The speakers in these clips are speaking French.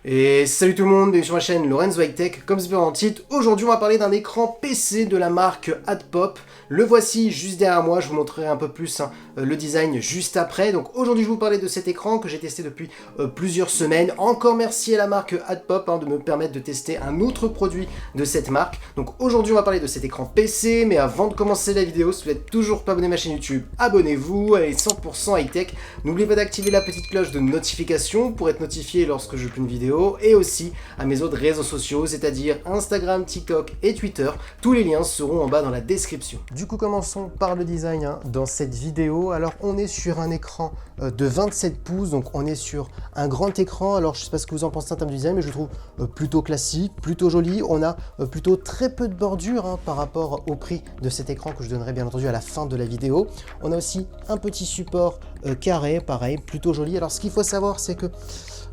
Et salut tout le monde, bienvenue sur ma chaîne Lorenzo High Tech. Comme c'est en titre, aujourd'hui on va parler d'un écran PC de la marque AdPop. Le voici juste derrière moi, je vous montrerai un peu plus le design juste après. Donc aujourd'hui je vais vous parler de cet écran que j'ai testé depuis plusieurs semaines. Encore merci à la marque AdPop de me permettre de tester un autre produit de cette marque. Donc aujourd'hui on va parler de cet écran PC, mais avant de commencer la vidéo, si vous n'êtes toujours pas abonné à ma chaîne YouTube, abonnez-vous, elle est 100% high tech. N'oubliez pas d'activer la petite cloche de notification pour être notifié lorsque je publie une vidéo. Et aussi à mes autres réseaux sociaux, c'est-à-dire Instagram, TikTok et Twitter. Tous les liens seront en bas dans la description. Du coup, commençons par le design dans cette vidéo. Alors, on est sur un écran de 27 pouces, donc on est sur un grand écran. Alors, je ne sais pas ce que vous en pensez en termes de design, mais je le trouve plutôt classique, plutôt joli. On a plutôt très peu de bordure par rapport au prix de cet écran que je donnerai bien entendu à la fin de la vidéo. On a aussi un petit support carré, pareil, plutôt joli. Alors, ce qu'il faut savoir, c'est que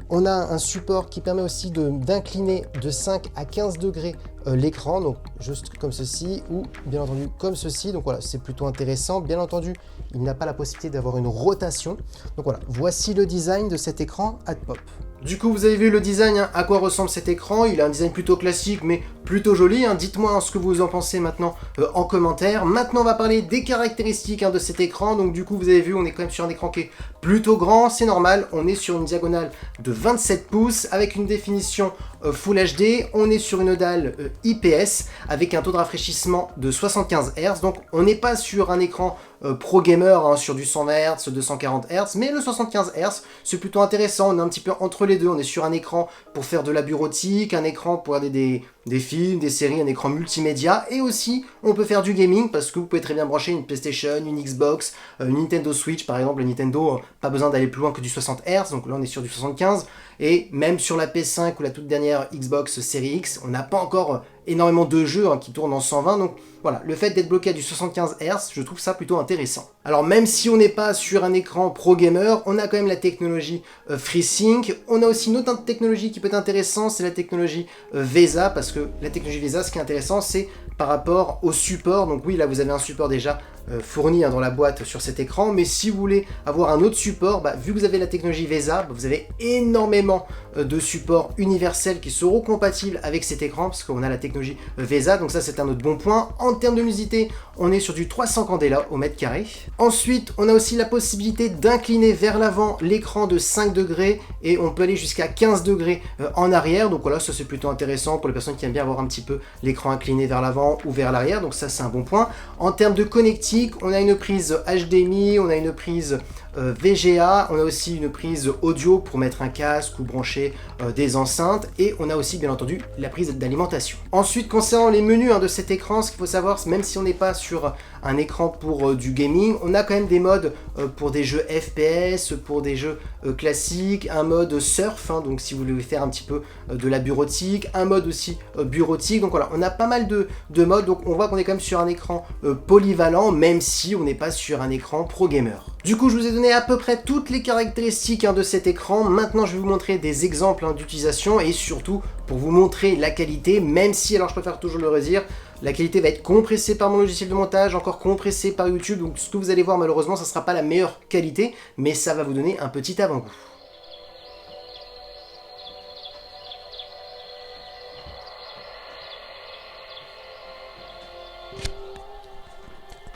on a un support qui permet aussi d'incliner de 5 à 15 degrés l'écran, donc juste comme ceci ou bien entendu comme ceci. Donc voilà, c'est plutôt intéressant. Bien entendu, il n'a pas la possibilité d'avoir une rotation. Donc voilà, voici le design de cet écran AdPop. Du coup, vous avez vu le design, à quoi ressemble cet écran. Il a un design plutôt classique, mais plutôt joli. Dites-moi ce que vous en pensez maintenant en commentaire. Maintenant, on va parler des caractéristiques de cet écran. Donc du coup, vous avez vu, on est quand même sur un écran qui est plutôt grand. C'est normal, on est sur une diagonale de 27 pouces avec une définition Full HD. On est sur une dalle IPS avec un taux de rafraîchissement de 75 Hz. Donc on n'est pas sur un écran pro gamer sur du 120 Hz, 240 Hz, mais le 75 Hz, c'est plutôt intéressant. On est un petit peu entre les deux. On est sur un écran pour faire de la bureautique, un écran pour regarder des films, des séries, un écran multimédia, et aussi on peut faire du gaming parce que vous pouvez très bien brancher une PlayStation, une Xbox, une Nintendo Switch par exemple. Le Nintendo, pas besoin d'aller plus loin que du 60 Hz, donc là on est sur du 75, et même sur la PS5 ou la toute dernière Xbox Series X, on n'a pas encore énormément de jeux qui tournent en 120, donc voilà, le fait d'être bloqué à du 75 Hz, je trouve ça plutôt intéressant. Alors même si on n'est pas sur un écran pro gamer, on a quand même la technologie FreeSync. On a aussi une autre technologie qui peut être intéressante, c'est la technologie VESA, parce que la technologie VESA, ce qui est intéressant, c'est par rapport au support. Donc oui, là vous avez un support déjà fourni dans la boîte sur cet écran, mais si vous voulez avoir un autre support, vu que vous avez la technologie VESA, vous avez énormément de supports universels qui seront compatibles avec cet écran, parce qu'on a la technologie VESA, donc ça c'est un autre bon point. En termes de luminosité, on est sur du 300 candela au mètre carré. Ensuite, on a aussi la possibilité d'incliner vers l'avant l'écran de 5 degrés, et on peut aller jusqu'à 15 degrés en arrière, donc voilà, ça c'est plutôt intéressant pour les personnes qui aiment bien avoir un petit peu l'écran incliné vers l'avant ou vers l'arrière, donc ça c'est un bon point. En termes de connectique, on a une prise HDMI, on a une prise VGA, on a aussi une prise audio pour mettre un casque ou brancher des enceintes, et on a aussi bien entendu la prise d'alimentation. Ensuite, concernant les menus de cet écran, ce qu'il faut savoir, même si on n'est pas sur un écran pour du gaming, on a quand même des modes pour des jeux FPS, pour des jeux classiques, un mode surf, donc si vous voulez faire un petit peu de la bureautique, un mode aussi bureautique, donc voilà, on a pas mal de modes, donc on voit qu'on est quand même sur un écran polyvalent, même si on n'est pas sur un écran pro gamer. Du coup, je vous ai donné à peu près toutes les caractéristiques de cet écran. Maintenant, je vais vous montrer des exemples d'utilisation, et surtout pour vous montrer la qualité, même si, alors je préfère toujours le redire, la qualité va être compressée par mon logiciel de montage, encore compressée par YouTube, donc ce que vous allez voir malheureusement, ça ne sera pas la meilleure qualité, mais ça va vous donner un petit avant-goût.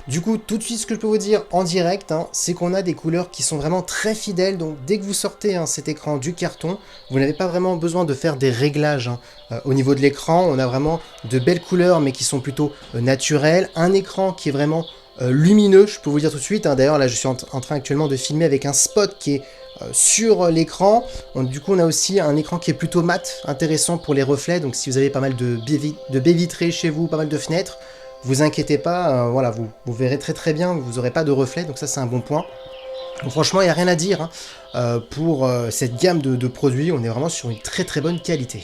Du coup, tout de suite, ce que je peux vous dire en direct, c'est qu'on a des couleurs qui sont vraiment très fidèles. Donc, dès que vous sortez cet écran du carton, vous n'avez pas vraiment besoin de faire des réglages au niveau de l'écran. On a vraiment de belles couleurs, mais qui sont plutôt naturelles. Un écran qui est vraiment lumineux, je peux vous dire tout de suite. D'ailleurs, là, je suis en train actuellement de filmer avec un spot qui est sur l'écran. Du coup, on a aussi un écran qui est plutôt mat, intéressant pour les reflets. Donc, si vous avez pas mal de baies vitrées chez vous, pas mal de fenêtres, vous inquiétez pas, voilà, vous verrez très bien, vous n'aurez pas de reflet, donc ça c'est un bon point. Donc franchement, il n'y a rien à dire pour cette gamme de produits, on est vraiment sur une très bonne qualité.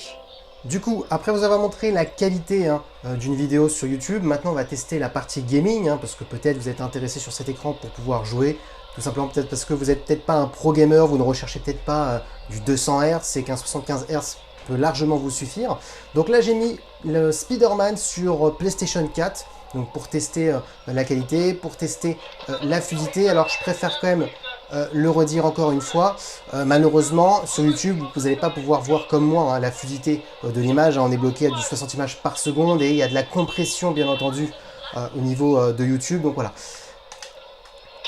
Du coup, après vous avoir montré la qualité d'une vidéo sur YouTube, maintenant on va tester la partie gaming, parce que peut-être vous êtes intéressé sur cet écran pour pouvoir jouer, tout simplement peut-être parce que vous n'êtes peut-être pas un pro gamer, vous ne recherchez peut-être pas du 200 Hz et qu'un 75 Hz peut largement vous suffire. Donc là j'ai mis le Spider-Man sur PlayStation 4, donc pour tester la qualité, pour tester la fluidité. Alors je préfère quand même le redire encore une fois, malheureusement sur YouTube vous n'allez pas pouvoir voir comme moi hein, la fluidité de l'image, hein, on est bloqué à du 60 images par seconde et il y a de la compression bien entendu au niveau de YouTube, donc voilà.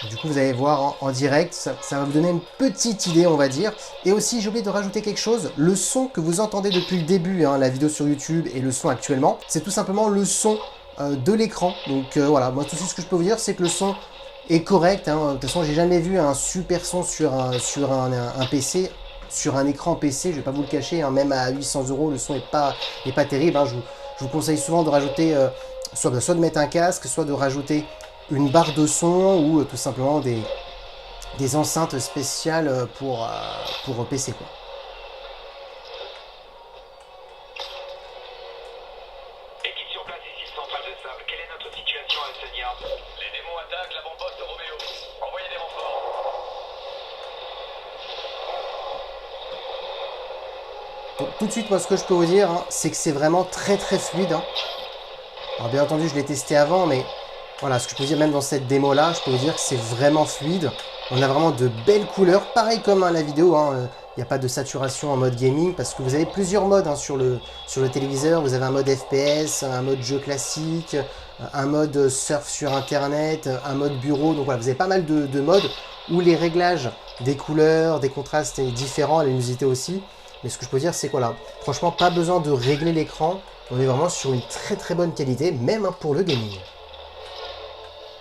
Du coup vous allez voir en direct, ça va vous donner une petite idée on va dire. Et aussi j'ai oublié de rajouter quelque chose, le son que vous entendez depuis le début, hein, la vidéo sur YouTube et le son actuellement, c'est tout simplement le son de l'écran. Donc voilà, moi tout ce que je peux vous dire c'est que le son est correct, hein. De toute façon j'ai jamais vu un super son sur un PC, sur un écran PC, je vais pas vous le cacher, hein, même à 800 € le son est pas terrible, hein. Je vous conseille souvent de rajouter, soit de mettre un casque, soit de rajouter une barre de son ou tout simplement des enceintes spéciales pour PC quoi. Équipe sur place ici, centrale de sable. Quelle est notre situation à Senia? Les démons attaquent l'avant-poste Roméo. Envoyez des renforts. Donc, tout de suite moi ce que je peux vous dire hein, c'est que c'est vraiment très fluide hein. Alors bien entendu je l'ai testé avant mais voilà, ce que je peux dire même dans cette démo là, je peux vous dire que c'est vraiment fluide. On a vraiment de belles couleurs, pareil comme la vidéo, hein, il n'y a pas de saturation en mode gaming parce que vous avez plusieurs modes hein, sur le téléviseur. Vous avez un mode FPS, un mode jeu classique, un mode surf sur internet, un mode bureau. Donc voilà, vous avez pas mal de modes où les réglages des couleurs, des contrastes est différent, la luminosité aussi. Mais ce que je peux dire c'est que voilà, franchement pas besoin de régler l'écran. On est vraiment sur une très bonne qualité, même hein, pour le gaming.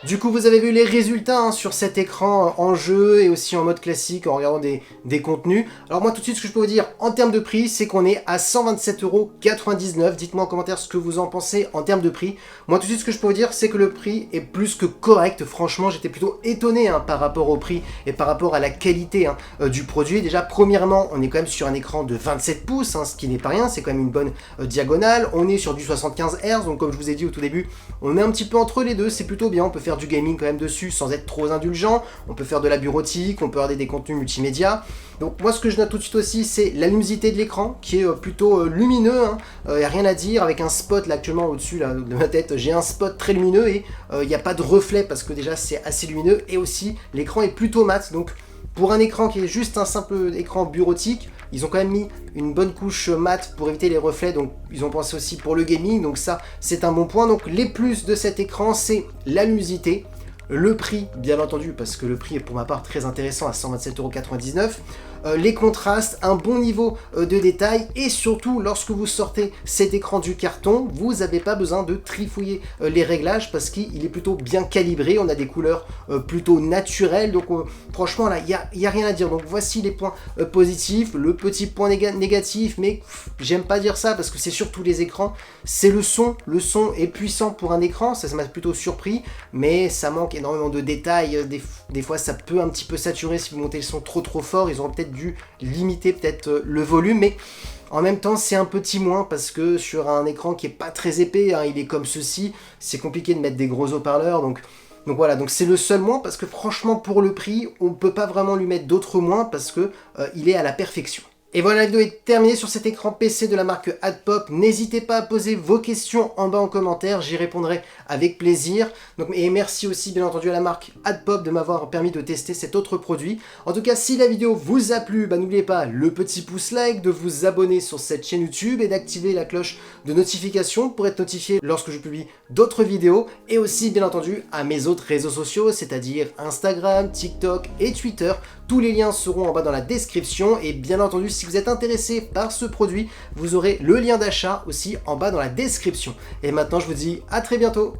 Du coup, vous avez vu les résultats hein, sur cet écran en jeu et aussi en mode classique en regardant des contenus. Alors moi, tout de suite, ce que je peux vous dire en termes de prix, c'est qu'on est à 127,99 €. Dites-moi en commentaire ce que vous en pensez en termes de prix. Moi, tout de suite, ce que je peux vous dire, c'est que le prix est plus que correct. Franchement, j'étais plutôt étonné hein, par rapport au prix et par rapport à la qualité hein, du produit. Déjà, premièrement, on est quand même sur un écran de 27 pouces, hein, ce qui n'est pas rien. C'est quand même une bonne diagonale. On est sur du 75 Hz, donc comme je vous ai dit au tout début, on est un petit peu entre les deux. C'est plutôt bien. On peut faire du gaming quand même dessus sans être trop indulgent, on peut faire de la bureautique, on peut regarder des contenus multimédia. Donc moi ce que je note tout de suite aussi c'est la luminosité de l'écran qui est plutôt lumineux, hein. Y a rien à dire avec un spot là actuellement au-dessus là, de ma tête, j'ai un spot très lumineux et il n'y a pas de reflet parce que déjà c'est assez lumineux et aussi l'écran est plutôt mat, donc pour un écran qui est juste un simple écran bureautique, ils ont quand même mis une bonne couche mat pour éviter les reflets, donc ils ont pensé aussi pour le gaming, donc ça c'est un bon point. Donc les plus de cet écran c'est la luminosité, le prix bien entendu parce que le prix est pour ma part très intéressant à 127,99 €, les contrastes, un bon niveau de détail et surtout lorsque vous sortez cet écran du carton, vous n'avez pas besoin de trifouiller les réglages parce qu'il est plutôt bien calibré, on a des couleurs plutôt naturelles, donc franchement là il y a rien à dire. Donc voici les points positifs, le petit point négatif, mais j'aime pas dire ça parce que c'est sur tous les écrans, c'est le son est puissant pour un écran, ça m'a plutôt surpris, mais ça manque énormément de détails, des fois ça peut un petit peu saturer si vous montez le son trop fort, ils auront peut-être dû limiter le volume, mais en même temps c'est un petit moins parce que sur un écran qui est pas très épais, hein, il est comme ceci, c'est compliqué de mettre des gros haut-parleurs, donc voilà, donc c'est le seul moins parce que franchement pour le prix, on peut pas vraiment lui mettre d'autres moins parce que il est à la perfection. Et voilà, la vidéo est terminée sur cet écran PC de la marque AdPop. N'hésitez pas à poser vos questions en bas en commentaire, j'y répondrai avec plaisir. Donc, et merci aussi bien entendu à la marque AdPop de m'avoir permis de tester cet autre produit. En tout cas, si la vidéo vous a plu, n'oubliez pas le petit pouce like, de vous abonner sur cette chaîne YouTube et d'activer la cloche de notification pour être notifié lorsque je publie d'autres vidéos. Et aussi bien entendu à mes autres réseaux sociaux, c'est-à-dire Instagram, TikTok et Twitter. Tous les liens seront en bas dans la description et bien entendu si vous êtes intéressé par ce produit, vous aurez le lien d'achat aussi en bas dans la description. Et maintenant je vous dis à très bientôt.